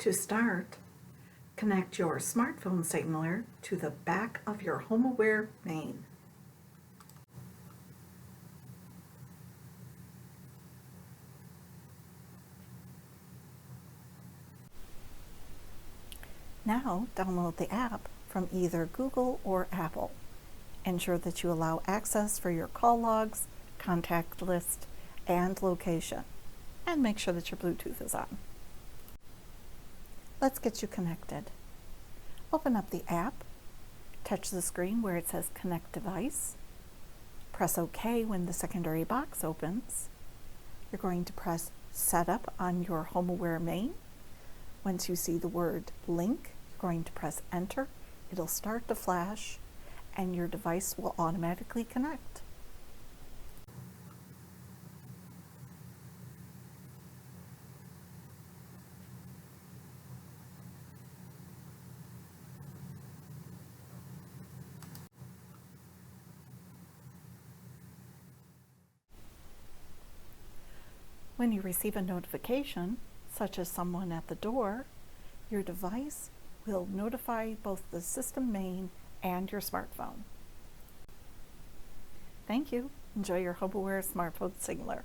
To start, connect your smartphone signaler to the back of your HomeAware main. Now download the app from either Google or Apple. Ensure that you allow access for your call logs, contact list, and location. And make sure that your Bluetooth is on. Let's get you connected. Open up the app, touch the screen where it says Connect Device. Press OK when the secondary box opens. You're going to press Setup on your HomeAware main. Once you see the word Link, you're going to press Enter. It'll start to flash, and your device will automatically connect. When you receive a notification, such as someone at the door, your device will notify both the system main and your smartphone. Thank you. Enjoy your HomeAware Smartphone Signaler.